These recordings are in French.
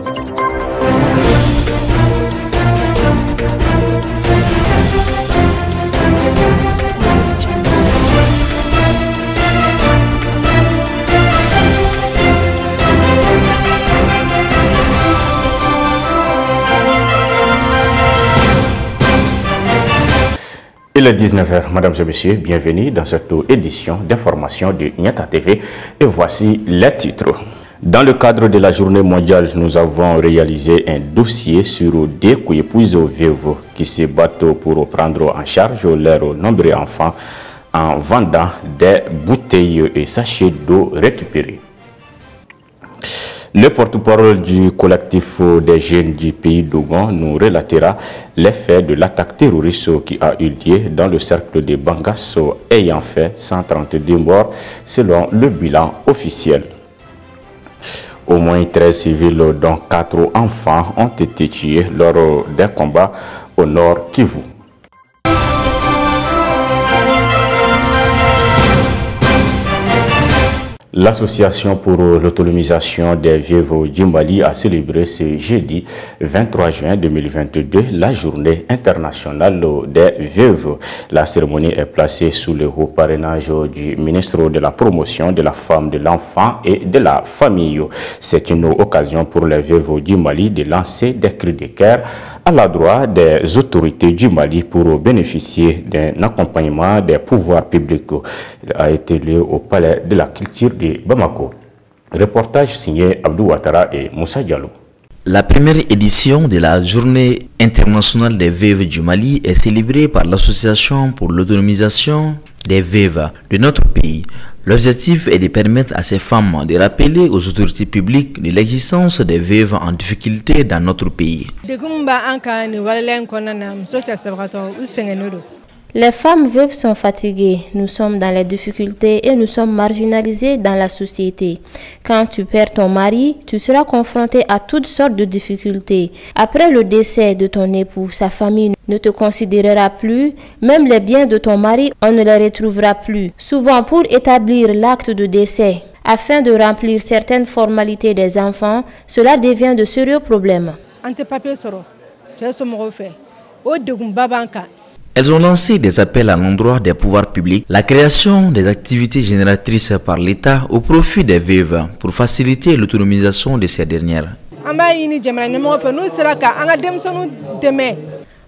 Il est 19h, mesdames et messieurs, bienvenue dans cette édition d'information de Niata TV et voici les titres. Dans le cadre de la journée mondiale, nous avons réalisé un dossier sur des épouses veuves qui se battent pour prendre en charge leurs nombreux enfants en vendant des bouteilles et sachets d'eau récupérés. Le porte-parole du collectif des jeunes du pays d'Ogon nous relatera les faits de l'attaque terroriste qui a eu lieu dans le cercle de Bangasso ayant fait 132 morts selon le bilan officiel. Au moins 13 civils dont 4 enfants ont été tués lors des combats au nord Kivu. L'association pour l'autonomisation des veuves du Mali a célébré ce jeudi 23 juin 2022 la journée internationale des veuves. La cérémonie est placée sous le haut parrainage du ministre de la Promotion de la Femme, de l'Enfant et de la Famille. C'est une occasion pour les veuves du Mali de lancer des cris de cœur à l'endroit des autorités du Mali pour bénéficier d'un accompagnement des pouvoirs publics. Il a été lieu au Palais de la Culture de Bamako. Reportage signé Abdou Ouattara et Moussa Diallo. La première édition de la Journée internationale des veuves du Mali est célébrée par l'Association pour l'autonomisation des veuves de notre pays. L'objectif est de permettre à ces femmes de rappeler aux autorités publiques de l'existence des veuves en difficulté dans notre pays. Les femmes veuves sont fatiguées, nous sommes dans les difficultés et nous sommes marginalisés dans la société. Quand tu perds ton mari, tu seras confronté à toutes sortes de difficultés. Après le décès de ton époux, sa famille ne te considérera plus, même les biens de ton mari, on ne les retrouvera plus. Souvent, pour établir l'acte de décès, afin de remplir certaines formalités des enfants, cela devient de sérieux problèmes. Elles ont lancé des appels à l'endroit des pouvoirs publics, la création des activités génératrices par l'État au profit des veuves pour faciliter l'autonomisation de ces dernières.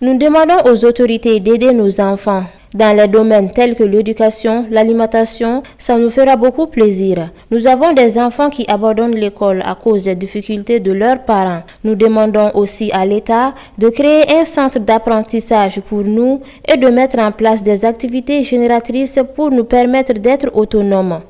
Nous demandons aux autorités d'aider nos enfants dans les domaines tels que l'éducation, l'alimentation, ça nous fera beaucoup plaisir. Nous avons des enfants qui abandonnent l'école à cause des difficultés de leurs parents. Nous demandons aussi à l'État de créer un centre d'apprentissage pour nous et de mettre en place des activités génératrices pour nous permettre d'être autonomes.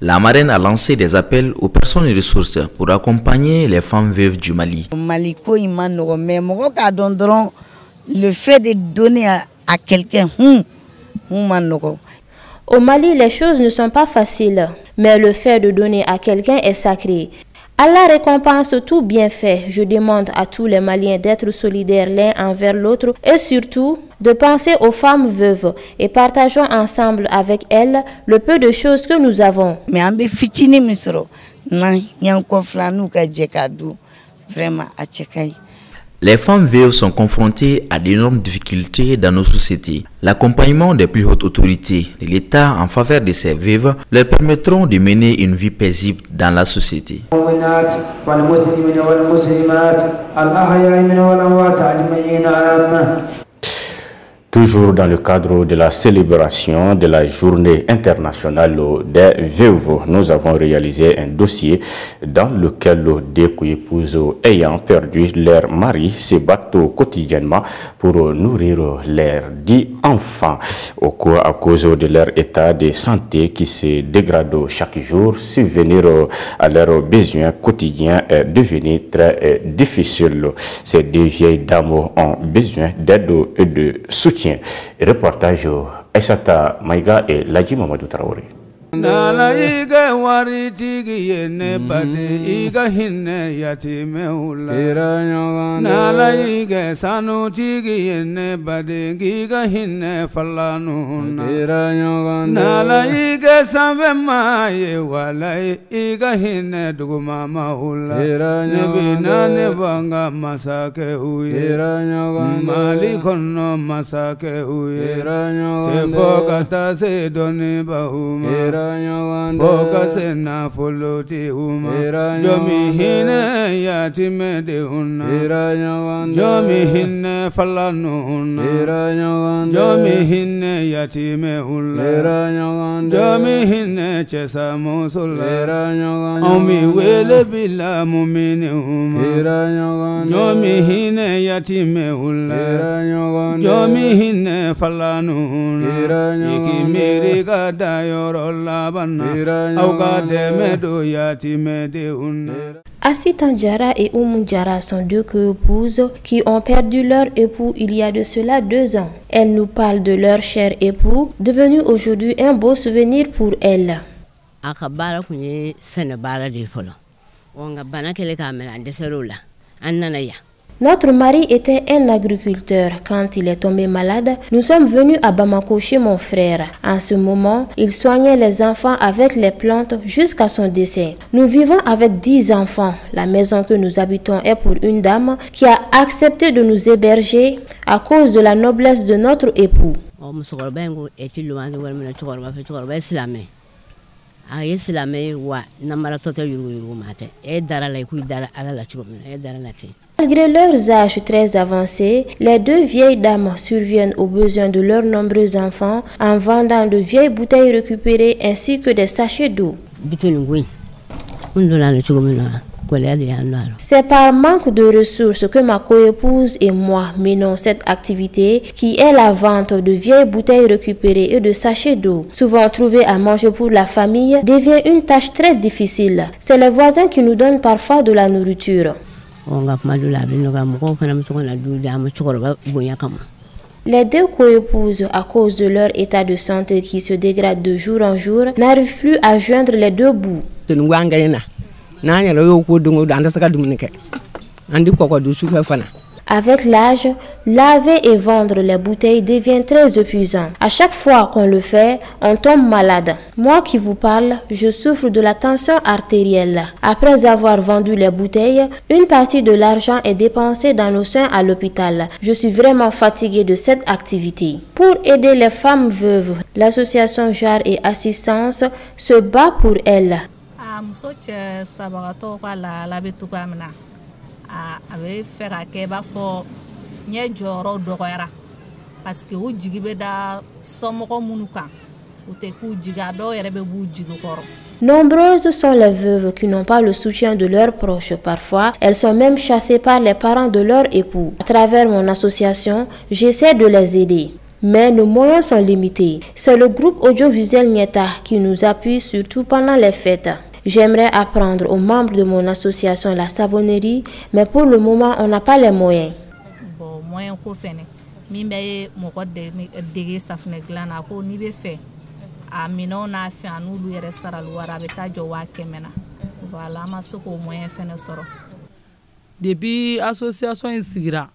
La marraine a lancé des appels aux personnes et ressources pour accompagner les femmes veuves du Mali. Le fait de donner à quelqu'un, au Mali, les choses ne sont pas faciles, mais le fait de donner à quelqu'un est sacré. Allah récompense tout bienfait. Je demande à tous les Maliens d'être solidaires l'un envers l'autre et surtout de penser aux femmes veuves et partageons ensemble avec elles le peu de choses que nous avons. Les femmes veuves sont confrontées à d'énormes difficultés dans nos sociétés. L'accompagnement des plus hautes autorités de l'État en faveur de ces veuves leur permettront de mener une vie paisible dans la société. Toujours dans le cadre de la célébration de la journée internationale des veuves, nous avons réalisé un dossier dans lequel des épouses ayant perdu leur mari se battent quotidiennement pour nourrir leurs 10 enfants. À cause de leur état de santé qui se dégrade chaque jour, subvenir à leurs besoins quotidiens est devenu très difficile. Ces 2 vieilles dames ont besoin d'aide et de soutien. Reportage Aissata Maïga et Ladji Mamadou Traoré. Nala iga waritigi yene bade iga hinne yatime ula. Nala iga sanutigi yene bade iga hinne falanuna. Nala iga sambe maye wala iga hinne duguma mahula. Nebina nebanga masake huye. Mali kono masake huye. Tefoka tase doni bahuma. Foka na foloti huma. Jomi hine yatime de huna. Jomi hine falanu huna. Jomi hine yatime hula. Jomi hine chesa musula. Omi wele bila mumini huma. Jomi hine yatime hula. Jomi hine falanu huna. Iki miri gada yorola. Assita Diarra et Oumou Diarra sont deux co-épouses qui ont perdu leur époux il y a de cela 2 ans. Elles nous parlent de leur cher époux, devenu aujourd'hui un beau souvenir pour elles. Notre mari était un agriculteur. Quand il est tombé malade, nous sommes venus à Bamako chez mon frère. En ce moment, il soignait les enfants avec les plantes jusqu'à son décès. Nous vivons avec 10 enfants. La maison que nous habitons est pour une dame qui a accepté de nous héberger à cause de la noblesse de notre époux. Malgré leurs âges très avancés, les 2 vieilles dames surviennent aux besoins de leurs nombreux enfants en vendant de vieilles bouteilles récupérées ainsi que des sachets d'eau. C'est par manque de ressources que ma coépouse et moi menons cette activité qui est la vente de vieilles bouteilles récupérées et de sachets d'eau. Souvent trouver à manger pour la famille devient une tâche très difficile. C'est les voisins qui nous donnent parfois de la nourriture. Les 2 coépouses, à cause de leur état de santé qui se dégrade de jour en jour, n'arrivent plus à joindre les 2 bouts. Avec l'âge, laver et vendre les bouteilles devient très épuisant. À chaque fois qu'on le fait, on tombe malade. Moi qui vous parle, je souffre de la tension artérielle. Après avoir vendu les bouteilles, une partie de l'argent est dépensée dans nos soins à l'hôpital. Je suis vraiment fatiguée de cette activité. Pour aider les femmes veuves, l'association JAR et Assistance se bat pour elles. Nombreuses sont les veuves qui n'ont pas le soutien de leurs proches. Parfois, elles sont même chassées par les parents de leur époux. À travers mon association, j'essaie de les aider. Mais nos moyens sont limités. C'est le groupe audiovisuel Nyeta qui nous appuie surtout pendant les fêtes. J'aimerais apprendre aux membres de mon association la savonnerie, mais pour le moment, on n'a pas les moyens. Depuis l'association Insigra,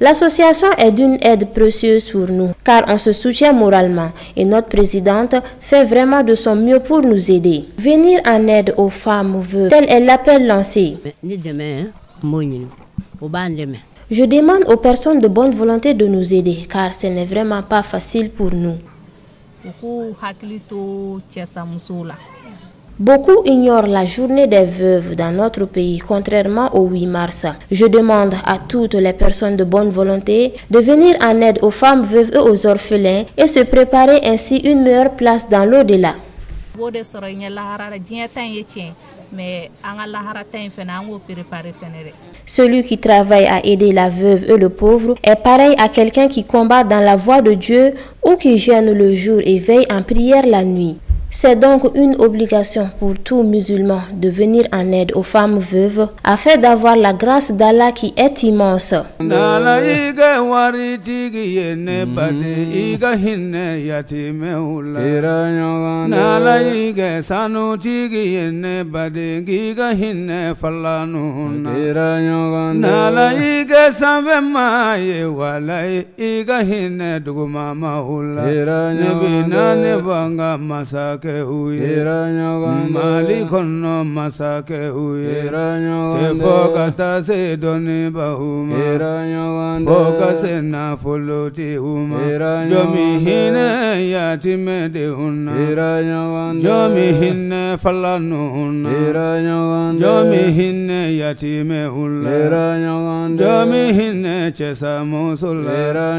l'association est d'une aide précieuse pour nous, car on se soutient moralement et notre présidente fait vraiment de son mieux pour nous aider. Venir en aide aux femmes veuves, tel est l'appel lancé. Je demande aux personnes de bonne volonté de nous aider, car ce n'est vraiment pas facile pour nous. Beaucoup ignorent la journée des veuves dans notre pays, contrairement au 8 mars. Je demande à toutes les personnes de bonne volonté de venir en aide aux femmes veuves et aux orphelins et se préparer ainsi une meilleure place dans l'au-delà. Celui qui travaille à aider la veuve et le pauvre est pareil à quelqu'un qui combat dans la voie de Dieu ou qui jeûne le jour et veille en prière la nuit. C'est donc une obligation pour tout musulman de venir en aide aux femmes veuves afin d'avoir la grâce d'Allah qui est immense. Malikono masake huye Tefokata se doni bahuma Foka se na foloti huma Jomi hine yatime de huna Jomi hine falanu huna Jomi hine yatime hula Jomi hine chesa musula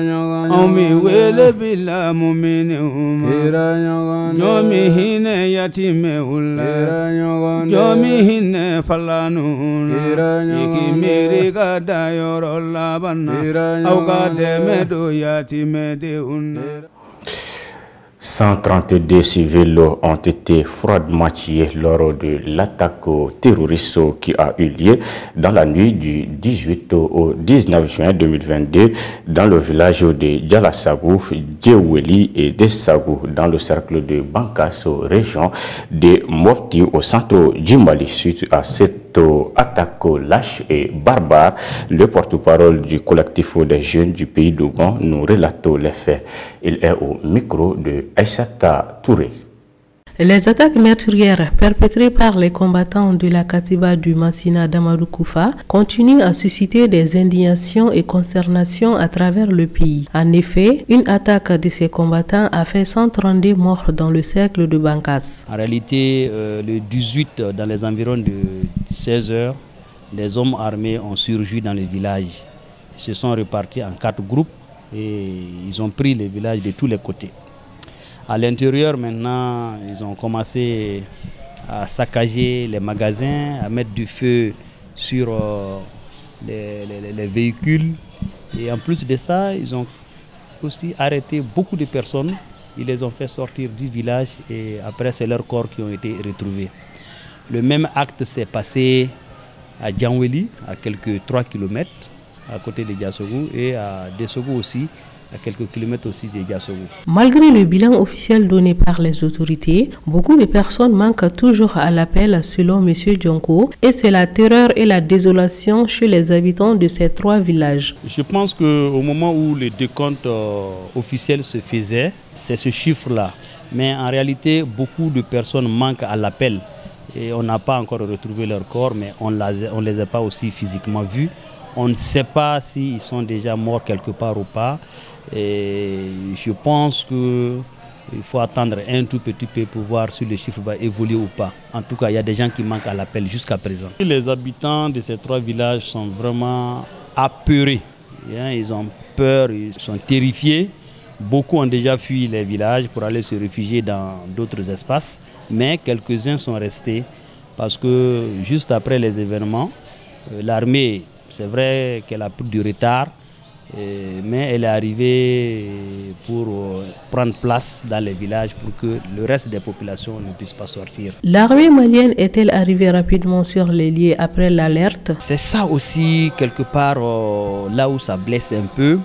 Omi wele bila mumini huma Jomi hine yatime hula Jomi hine falanu huna Iki miri kada yoro labana Auka deme do yatime de huna. 132 civils ont été froidement tués lors de l'attaque terroriste qui a eu lieu dans la nuit du 18 au 19 juin 2022 dans le village de Djalasagou, Djeweli et Dessagou dans le cercle de Bankasso, région de Mopti au centre du Mali. Suite à cette attaque lâche et barbare, le porte-parole du collectif des jeunes du pays d'Ougan nous relate les faits. Il est au micro de Aïssata Touré. Les attaques meurtrières perpétrées par les combattants de la Katiba du Massina d'Amadou Koufa continuent à susciter des indignations et consternations à travers le pays. En effet, une attaque de ces combattants a fait 132 morts dans le cercle de Bankas. En réalité, le 18, dans les environs de 16 heures, les hommes armés ont surgi dans le village. Ils se sont repartis en 4 groupes et ils ont pris les villages de tous les côtés. À l'intérieur, maintenant, ils ont commencé à saccager les magasins, à mettre du feu sur les véhicules. Et en plus de ça, ils ont aussi arrêté beaucoup de personnes. Ils les ont fait sortir du village et après, c'est leurs corps qui ont été retrouvés. Le même acte s'est passé à Djanweli, à quelques 3 km à côté de Djassogou, et à Dessogou aussi, à quelques kilomètres aussi de Djassogou. Malgré le bilan officiel donné par les autorités, beaucoup de personnes manquent toujours à l'appel selon M. Djonko, et c'est la terreur et la désolation chez les habitants de ces 3 villages. Je pense qu'au moment où le décompte officiel se faisait, c'est ce chiffre-là. Mais en réalité, beaucoup de personnes manquent à l'appel. Et on n'a pas encore retrouvé leur corps, mais on ne les a pas aussi physiquement vus. On ne sait pas s'ils sont déjà morts quelque part ou pas. Et je pense qu'il faut attendre un tout petit peu pour voir si le chiffre va évoluer ou pas. En tout cas, il y a des gens qui manquent à l'appel jusqu'à présent. Les habitants de ces 3 villages sont vraiment apeurés. Ils ont peur, ils sont terrifiés. Beaucoup ont déjà fui les villages pour aller se réfugier dans d'autres espaces. Mais quelques-uns sont restés parce que juste après les événements, l'armée, c'est vrai qu'elle a pris du retard, mais elle est arrivée pour prendre place dans les villages pour que le reste des populations ne puisse pas sortir. L'armée malienne est-elle arrivée rapidement sur les lieux après l'alerte? C'est ça aussi, quelque part, là où ça blesse un peu.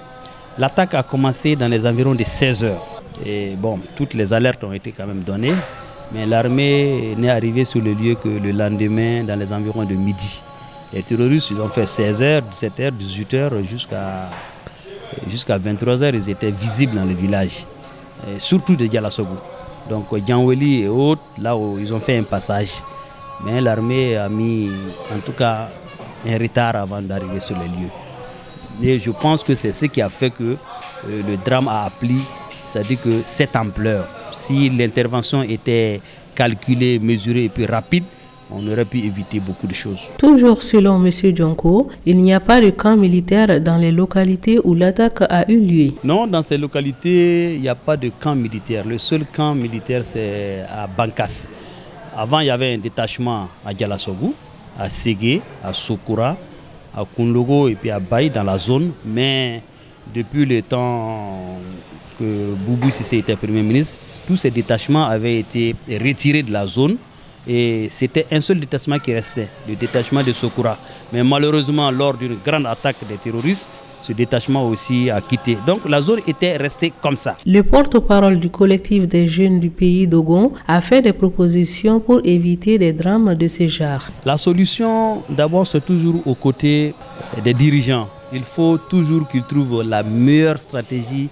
L'attaque a commencé dans les environs de 16 heures. Et bon, toutes les alertes ont été quand même données, mais l'armée n'est arrivée sur le lieu que le lendemain, dans les environs de midi. Les terroristes, ils ont fait 16h, 17h, 18h, jusqu'à 23h, ils étaient visibles dans le village, surtout de Djalasogou. Donc Djanweli et autres, là où ils ont fait un passage. Mais l'armée a mis, en tout cas, un retard avant d'arriver sur les lieux. Et je pense que c'est ce qui a fait que le drame a appelé, c'est-à-dire que cette ampleur. Si l'intervention était calculée, mesurée et puis rapide, on aurait pu éviter beaucoup de choses. Toujours selon M. Djonko, il n'y a pas de camp militaire dans les localités où l'attaque a eu lieu. Non, dans ces localités, il n'y a pas de camp militaire. Le seul camp militaire, c'est à Bankas. Avant, il y avait un détachement à Djalasogou, à Ségué, à Sokura, à Kounlogo et puis à Baï dans la zone. Mais depuis le temps que Boubou Sissé était Premier ministre, tous ces détachements avaient été retirés de la zone. Et c'était un seul détachement qui restait, le détachement de Sokoura. Mais malheureusement, lors d'une grande attaque des terroristes, ce détachement aussi a quitté. Donc la zone était restée comme ça. Le porte-parole du collectif des jeunes du pays d'Ogon a fait des propositions pour éviter des drames de ce genre. La solution, d'abord, c'est toujours aux côtés des dirigeants. Il faut toujours qu'ils trouvent la meilleure stratégie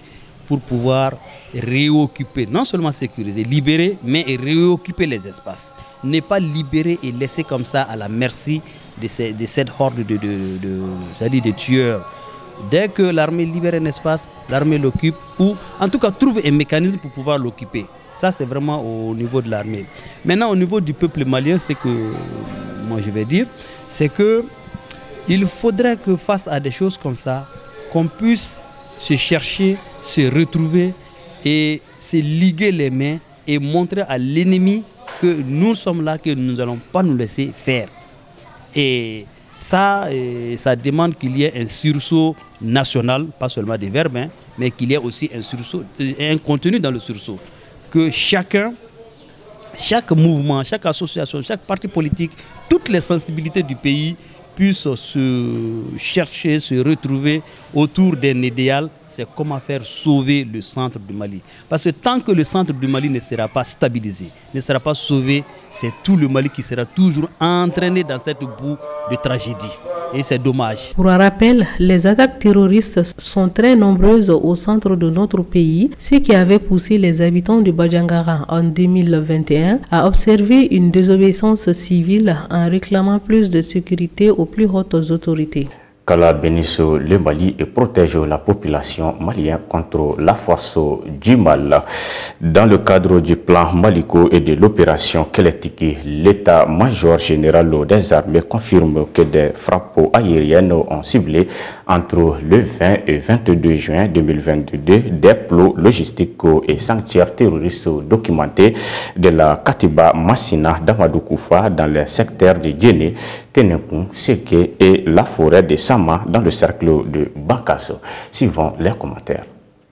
pour pouvoir réoccuper, non seulement sécuriser, libérer, mais réoccuper les espaces. Ne pas libérer et laisser comme ça à la merci de cette horde de tueurs. Dès que l'armée libère un espace, l'armée l'occupe ou en tout cas trouve un mécanisme pour pouvoir l'occuper. Ça c'est vraiment au niveau de l'armée. Maintenant au niveau du peuple malien, c'est que moi je vais dire, c'est que il faudrait que face à des choses comme ça, qu'on puisse se chercher, se retrouver et se liguer les mains et montrer à l'ennemi que nous sommes là, que nous n'allons pas nous laisser faire. Et ça demande qu'il y ait un sursaut national, pas seulement des verbes, hein, mais qu'il y ait aussi un sursaut, un contenu dans le sursaut. Que chacun, chaque mouvement, chaque association, chaque parti politique, toutes les sensibilités du pays puissent se chercher, se retrouver autour d'un idéal, c'est comment faire sauver le centre du Mali. Parce que tant que le centre du Mali ne sera pas stabilisé, ne sera pas sauvé, c'est tout le Mali qui sera toujours entraîné dans cette boue de tragédie. Et c'est dommage. Pour un rappel, les attaques terroristes sont très nombreuses au centre de notre pays, ce qui avait poussé les habitants du Badjangara en 2021 à observer une désobéissance civile en réclamant plus de sécurité aux plus hautes autorités. Qu'Allah bénisse le Mali et protège la population malienne contre la force du mal. Dans le cadre du plan Maliko et de l'opération Keletiki, l'état-major général des armées confirme que des frappes aériennes ont ciblé entre le 20 et 22 juin 2022 des plots logistiques et sanctuaires terroristes documentés de la Katiba Massina d'Amadou-Koufa dans les secteurs de Djéné, Ténépou, Séké et la forêt de dans le cercle de Bankasso. Suivant les commentaires.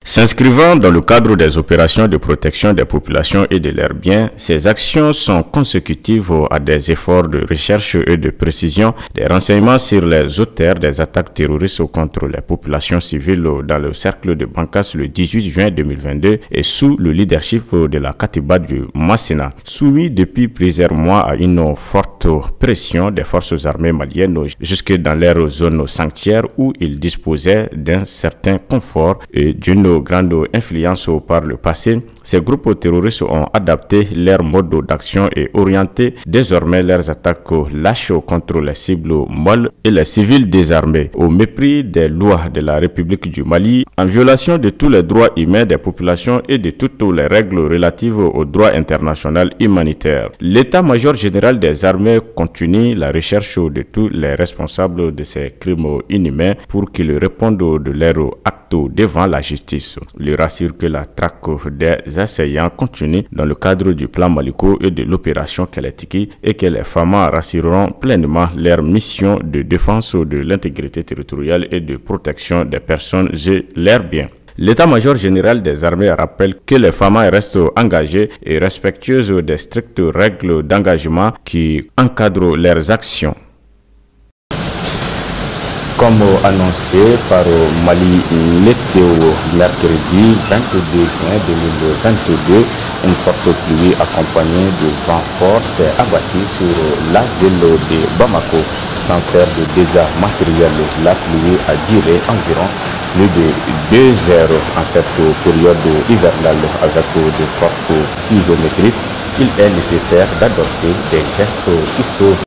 S'inscrivant dans le cadre des opérations de protection des populations et de leurs biens, ces actions sont consécutives à des efforts de recherche et de précision, des renseignements sur les auteurs des attaques terroristes contre les populations civiles dans le cercle de Bankasso le 18 juin 2022 et sous le leadership de la Katiba du Massina. Soumis depuis plusieurs mois à une forte pression des forces armées maliennes jusque dans leur zone sanctuaire où ils disposaient d'un certain confort et d'une grande influence par le passé, ces groupes terroristes ont adapté leur mode d'action et orienté désormais leurs attaques lâches contre les cibles molles et les civils désarmés, au mépris des lois de la République du Mali, en violation de tous les droits humains des populations et de toutes les règles relatives au droit international humanitaire. L'état-major général des armées continue la recherche de tous les responsables de ces crimes inhumains pour qu'ils répondent de leurs actes devant la justice. Il rassure que la traque des assaillants continue dans le cadre du plan Maliko et de l'opération Keletiki et que les FAMA rassureront pleinement leur mission de défense de l'intégrité territoriale et de protection des personnes et leurs biens. L'état-major général des armées rappelle que les FAMA restent engagés et respectueuses des strictes règles d'engagement qui encadrent leurs actions. Comme annoncé par Mali Météo mercredi 22 juin 2022, une forte pluie accompagnée de vent fort s'est abattue sur la ville de Bamako sans faire de dégâts matériels. La pluie a duré environ plus de 2 heures en cette période hivernale avec de fortes pluviométries. Il est nécessaire d'adopter des gestes historiques.